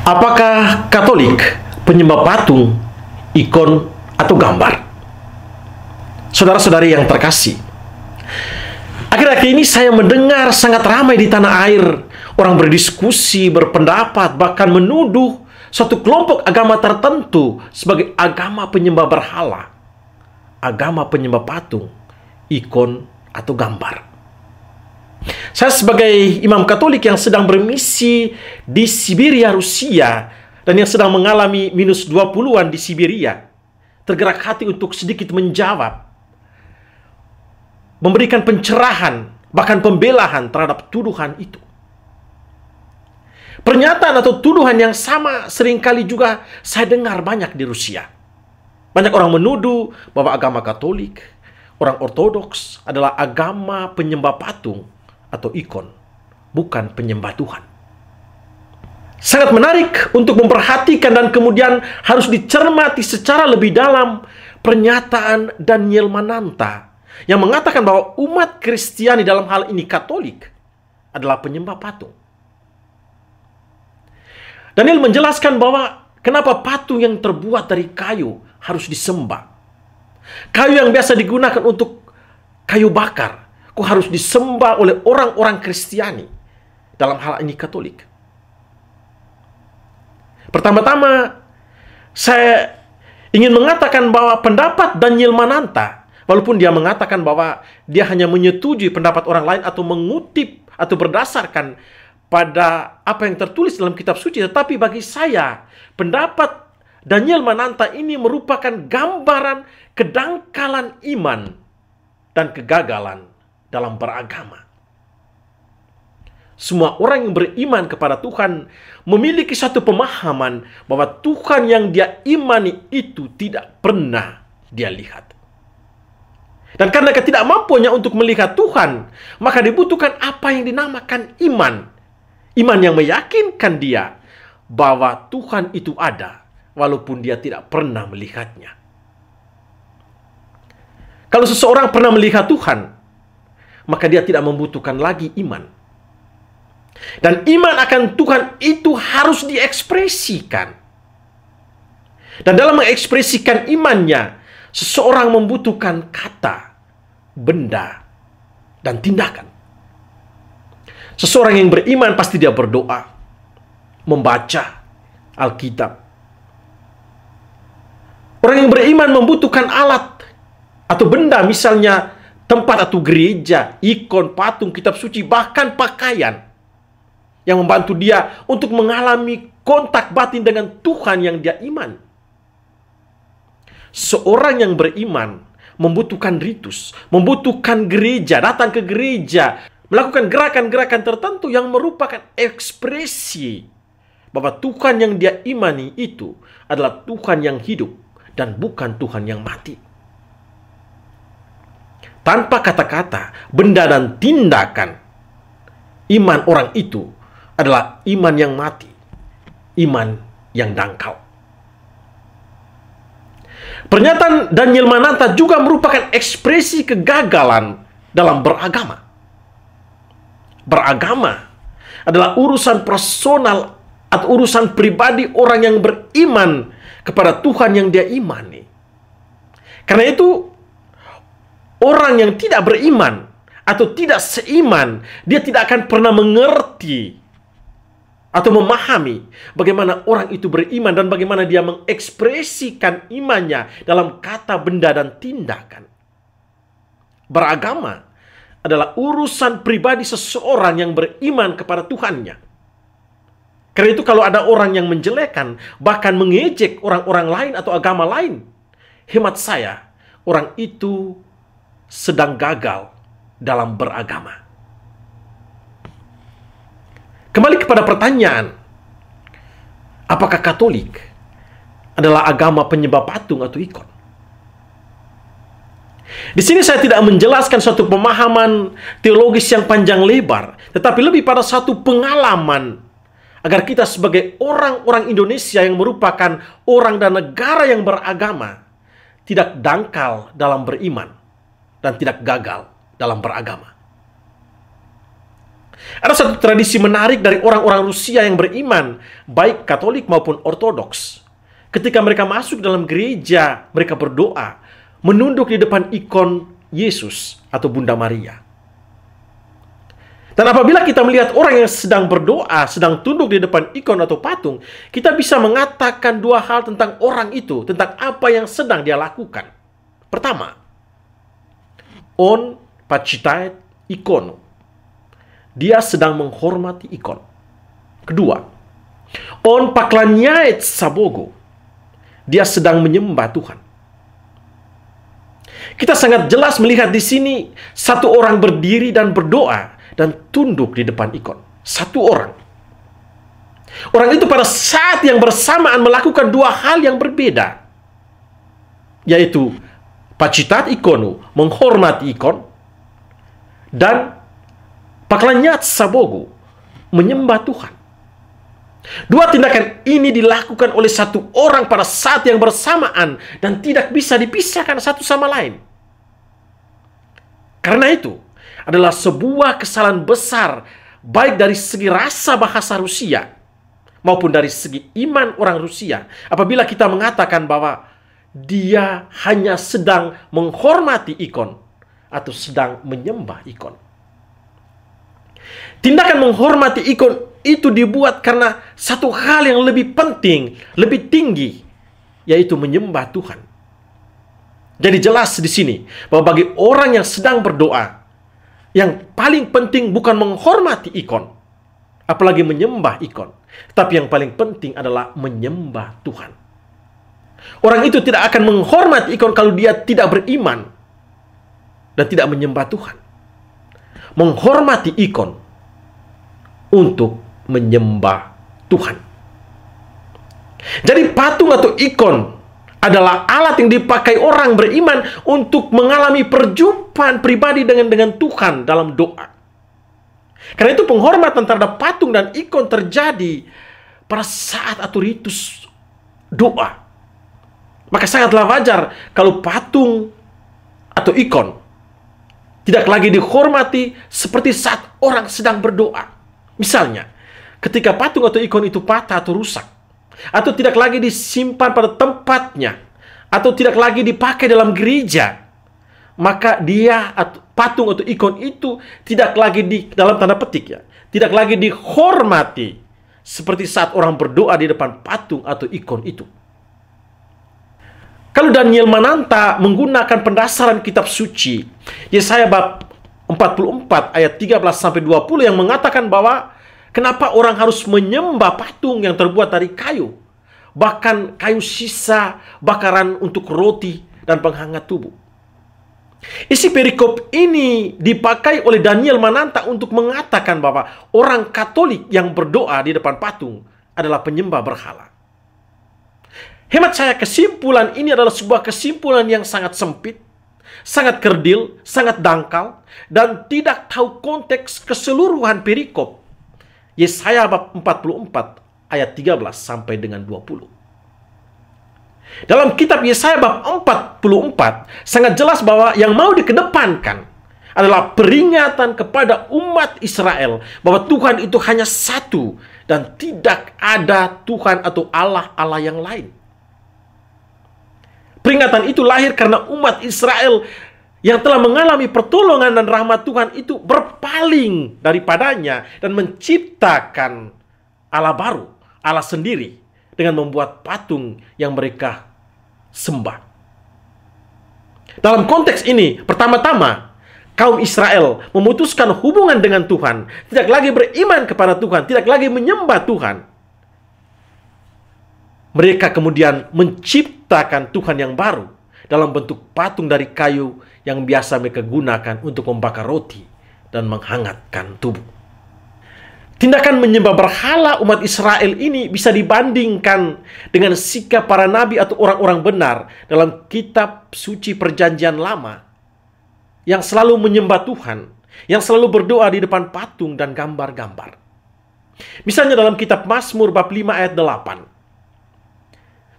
Apakah Katolik penyembah patung, ikon, atau gambar? Saudara-saudari yang terkasih, akhir-akhir ini saya mendengar sangat ramai di tanah air orang berdiskusi, berpendapat, bahkan menuduh suatu kelompok agama tertentu sebagai agama penyembah berhala, agama penyembah patung, ikon, atau gambar. Saya sebagai imam Katolik yang sedang bermisi di Siberia, Rusia, dan yang sedang mengalami minus 20-an di Siberia, tergerak hati untuk sedikit menjawab, memberikan pencerahan, bahkan pembelaan terhadap tuduhan itu. Pernyataan atau tuduhan yang sama seringkali juga saya dengar banyak di Rusia. Banyak orang menuduh bahwa agama Katolik, orang Ortodoks adalah agama penyembah patung atau ikon, bukan penyembah Tuhan. Sangat menarik untuk memperhatikan dan kemudian harus dicermati secara lebih dalam pernyataan Daniel Mananta yang mengatakan bahwa umat Kristiani dalam hal ini Katolik adalah penyembah patung. Daniel menjelaskan bahwa kenapa patung yang terbuat dari kayu harus disembah. Kayu yang biasa digunakan untuk kayu bakar kok harus disembah oleh orang-orang Kristiani, dalam hal ini Katolik. Pertama-tama, saya ingin mengatakan bahwa pendapat Daniel Mananta, walaupun dia mengatakan bahwa dia hanya menyetujui pendapat orang lain atau mengutip atau berdasarkan pada apa yang tertulis dalam kitab suci, tetapi bagi saya, pendapat Daniel Mananta ini merupakan gambaran kedangkalan iman dan kegagalan dalam beragama. Semua orang yang beriman kepada Tuhan memiliki satu pemahaman bahwa Tuhan yang dia imani itu tidak pernah dia lihat. Dan karena ketidakmampuannya untuk melihat Tuhan, maka dibutuhkan apa yang dinamakan iman. Iman yang meyakinkan dia bahwa Tuhan itu ada, walaupun dia tidak pernah melihatnya. Kalau seseorang pernah melihat Tuhan, maka dia tidak membutuhkan lagi iman. Dan iman akan Tuhan itu harus diekspresikan. Dan dalam mengekspresikan imannya, seseorang membutuhkan kata, benda, dan tindakan. Seseorang yang beriman pasti dia berdoa, membaca Alkitab. Orang yang beriman membutuhkan alat atau benda, misalnya tempat atau gereja, ikon, patung, kitab suci, bahkan pakaian yang membantu dia untuk mengalami kontak batin dengan Tuhan yang dia iman. Seorang yang beriman membutuhkan ritus, membutuhkan gereja, datang ke gereja, melakukan gerakan-gerakan tertentu yang merupakan ekspresi bahwa Tuhan yang dia imani itu adalah Tuhan yang hidup dan bukan Tuhan yang mati. Tanpa kata-kata, benda dan tindakan, iman orang itu adalah iman yang mati, iman yang dangkal. Pernyataan Daniel Mananta juga merupakan ekspresi kegagalan dalam beragama. Beragama adalah urusan personal atau urusan pribadi orang yang beriman kepada Tuhan yang dia imani. Karena itu, orang yang tidak beriman atau tidak seiman, dia tidak akan pernah mengerti atau memahami bagaimana orang itu beriman dan bagaimana dia mengekspresikan imannya dalam kata, benda, dan tindakan. Beragama adalah urusan pribadi seseorang yang beriman kepada Tuhannya. Karena itu kalau ada orang yang menjelekan, bahkan mengejek orang-orang lain atau agama lain, hemat saya, orang itu sedang gagal dalam beragama. Kembali kepada pertanyaan, apakah Katolik adalah agama penyembah patung atau ikon? Di sini saya tidak menjelaskan suatu pemahaman teologis yang panjang lebar, tetapi lebih pada satu pengalaman agar kita sebagai orang-orang Indonesia yang merupakan orang dan negara yang beragama tidak dangkal dalam beriman dan tidak gagal dalam beragama. Ada satu tradisi menarik dari orang-orang Rusia yang beriman, baik Katolik maupun Ortodoks. Ketika mereka masuk dalam gereja, mereka berdoa, menunduk di depan ikon Yesus atau Bunda Maria. Dan apabila kita melihat orang yang sedang berdoa, sedang tunduk di depan ikon atau patung, kita bisa mengatakan dua hal tentang orang itu, tentang apa yang sedang dia lakukan. Pertama, on почитает икону. Dia sedang menghormati ikon. Kedua, on поклоняется Богу. Dia sedang menyembah Tuhan. Kita sangat jelas melihat di sini satu orang berdiri dan berdoa dan tunduk di depan ikon. Satu orang. Orang itu pada saat yang bersamaan melakukan dua hal yang berbeda. Yaitu почитать икону, menghormati ikon, dan поклоняться Богу, menyembah Tuhan. Dua tindakan ini dilakukan oleh satu orang pada saat yang bersamaan dan tidak bisa dipisahkan satu sama lain. Karena itu adalah sebuah kesalahan besar baik dari segi rasa bahasa Rusia maupun dari segi iman orang Rusia apabila kita mengatakan bahwa dia hanya sedang menghormati ikon atau sedang menyembah ikon. Tindakan menghormati ikon itu dibuat karena satu hal yang lebih penting, lebih tinggi, yaitu menyembah Tuhan. Jadi jelas di sini bahwa bagi orang yang sedang berdoa, yang paling penting bukan menghormati ikon, apalagi menyembah ikon, tapi yang paling penting adalah menyembah Tuhan. Orang itu tidak akan menghormati ikon kalau dia tidak beriman dan tidak menyembah Tuhan. Menghormati ikon untuk menyembah Tuhan. Jadi patung atau ikon adalah alat yang dipakai orang beriman untuk mengalami perjumpaan pribadi dengan Tuhan dalam doa. Karena itu penghormatan terhadap patung dan ikon terjadi pada saat atau ritus doa. Maka sangatlah wajar kalau patung atau ikon tidak lagi dihormati seperti saat orang sedang berdoa. Misalnya, ketika patung atau ikon itu patah atau rusak, atau tidak lagi disimpan pada tempatnya, atau tidak lagi dipakai dalam gereja, maka dia patung atau ikon itu tidak lagi dalam tanda petik ya, tidak lagi dihormati seperti saat orang berdoa di depan patung atau ikon itu. Kalau Daniel Mananta menggunakan pendasaran kitab suci Yesaya bab 44 ayat 13 sampai 20 yang mengatakan bahwa kenapa orang harus menyembah patung yang terbuat dari kayu, bahkan kayu sisa bakaran untuk roti dan penghangat tubuh. Isi perikop ini dipakai oleh Daniel Mananta untuk mengatakan bahwa orang Katolik yang berdoa di depan patung adalah penyembah berhala. Hemat saya, kesimpulan ini adalah sebuah kesimpulan yang sangat sempit, sangat kerdil, sangat dangkal, dan tidak tahu konteks keseluruhan perikop Yesaya bab 44 ayat 13 sampai dengan 20. Dalam kitab Yesaya bab 44 sangat jelas bahwa yang mau dikedepankan adalah peringatan kepada umat Israel bahwa Tuhan itu hanya satu dan tidak ada Tuhan atau Allah yang lain. Peringatan itu lahir karena umat Israel yang telah mengalami pertolongan dan rahmat Tuhan itu berpaling daripadanya dan menciptakan Allah baru, Allah sendiri, dengan membuat patung yang mereka sembah. Dalam konteks ini, pertama-tama, kaum Israel memutuskan hubungan dengan Tuhan, tidak lagi beriman kepada Tuhan, tidak lagi menyembah Tuhan. Mereka kemudian menciptakan Tuhan yang baru dalam bentuk patung dari kayu yang biasa mereka gunakan untuk membakar roti dan menghangatkan tubuh. Tindakan menyembah berhala umat Israel ini bisa dibandingkan dengan sikap para nabi atau orang-orang benar dalam kitab suci Perjanjian Lama yang selalu menyembah Tuhan, yang selalu berdoa di depan patung dan gambar-gambar. Misalnya dalam kitab Mazmur bab 5 ayat 8.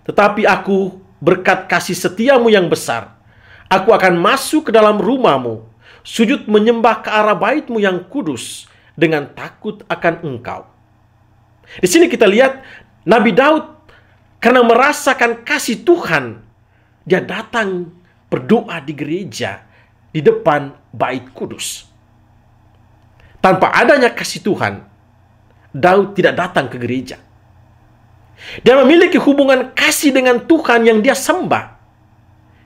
Tetapi aku berkat kasih setiamu yang besar, aku akan masuk ke dalam rumahmu, sujud menyembah ke arah baitmu yang kudus, dengan takut akan Engkau. Di sini kita lihat Nabi Daud karena merasakan kasih Tuhan, dia datang berdoa di gereja di depan Bait Kudus. Tanpa adanya kasih Tuhan, Daud tidak datang ke gereja. Dia memiliki hubungan kasih dengan Tuhan yang dia sembah.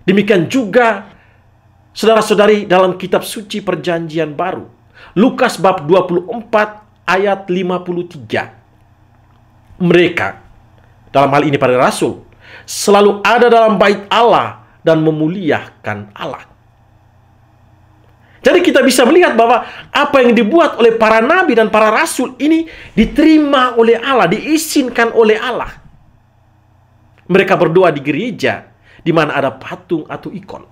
Demikian juga saudara-saudari dalam kitab suci Perjanjian Baru, Lukas bab 24 ayat 53. Mereka, dalam hal ini para rasul, selalu ada dalam bait Allah dan memuliakan Allah. Jadi kita bisa melihat bahwa apa yang dibuat oleh para nabi dan para rasul ini diterima oleh Allah, diizinkan oleh Allah. Mereka berdoa di gereja di mana ada patung atau ikon.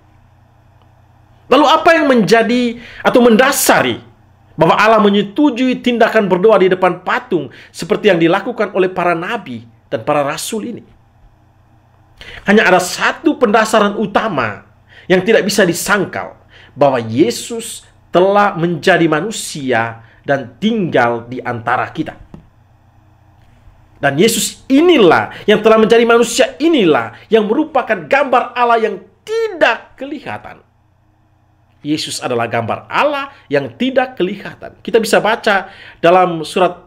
Lalu apa yang menjadi atau mendasari bahwa Allah menyetujui tindakan berdoa di depan patung seperti yang dilakukan oleh para nabi dan para rasul ini? Hanya ada satu pendasaran utama yang tidak bisa disangkal, bahwa Yesus telah menjadi manusia dan tinggal di antara kita. Dan Yesus inilah yang telah menjadi manusia, inilah yang merupakan gambar Allah yang tidak kelihatan. Yesus adalah gambar Allah yang tidak kelihatan. Kita bisa baca dalam surat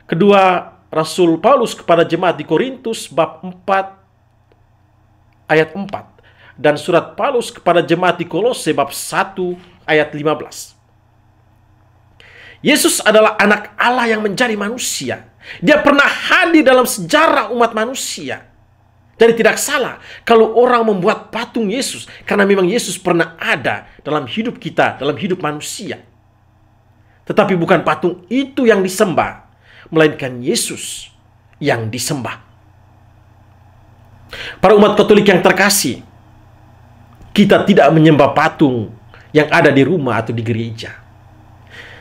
kedua Rasul Paulus kepada jemaat di Korintus bab 4 ayat 4. Dan surat Paulus kepada jemaat di Kolose bab 1 ayat 15. Yesus adalah anak Allah yang menjadi manusia. Dia pernah hadir dalam sejarah umat manusia. Jadi tidak salah kalau orang membuat patung Yesus, karena memang Yesus pernah ada dalam hidup kita, dalam hidup manusia. Tetapi bukan patung itu yang disembah, melainkan Yesus yang disembah. Para umat Katolik yang terkasih, kita tidak menyembah patung yang ada di rumah atau di gereja.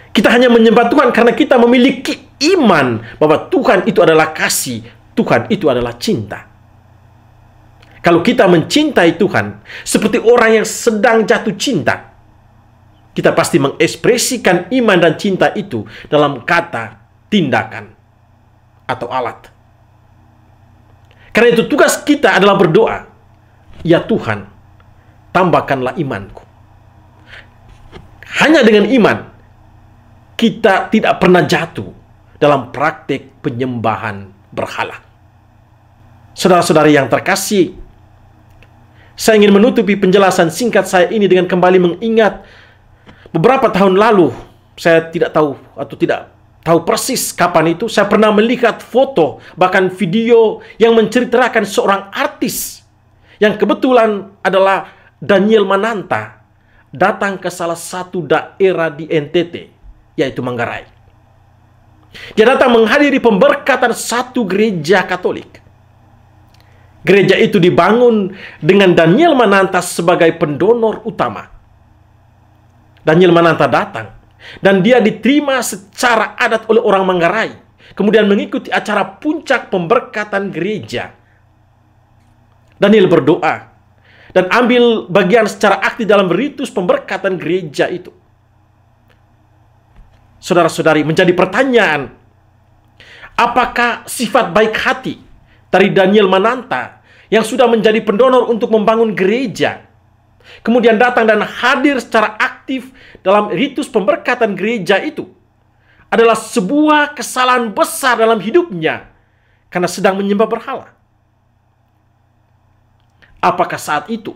Kita hanya menyembah Tuhan karena kita memiliki iman bahwa Tuhan itu adalah kasih, Tuhan itu adalah cinta. Kalau kita mencintai Tuhan seperti orang yang sedang jatuh cinta, kita pasti mengekspresikan iman dan cinta itu dalam kata, tindakan, atau alat. Karena itu tugas kita adalah berdoa, ya Tuhan, tambahkanlah imanku. Hanya dengan iman, kita tidak pernah jatuh dalam praktik penyembahan berhala. Saudara-saudari yang terkasih, saya ingin menutupi penjelasan singkat saya ini dengan kembali mengingat beberapa tahun lalu, saya tidak tahu atau tidak tahu persis kapan itu, saya pernah melihat foto, bahkan video yang menceritakan seorang artis yang kebetulan adalah Daniel Mananta datang ke salah satu daerah di NTT, yaitu Manggarai. Dia datang menghadiri pemberkatan satu gereja Katolik. Gereja itu dibangun dengan Daniel Mananta sebagai pendonor utama. Daniel Mananta datang dan dia diterima secara adat oleh orang Manggarai, kemudian mengikuti acara puncak pemberkatan gereja. Daniel berdoa dan ambil bagian secara aktif dalam ritus pemberkatan gereja itu. Saudara-saudari, menjadi pertanyaan, apakah sifat baik hati dari Daniel Mananta yang sudah menjadi pendonor untuk membangun gereja, kemudian datang dan hadir secara aktif dalam ritus pemberkatan gereja itu, adalah sebuah kesalahan besar dalam hidupnya karena sedang menyembah berhala? Apakah saat itu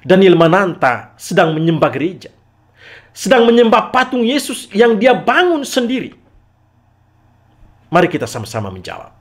Daniel Mananta sedang menyembah gereja, sedang menyembah patung Yesus yang dia bangun sendiri? Mari kita sama-sama menjawab.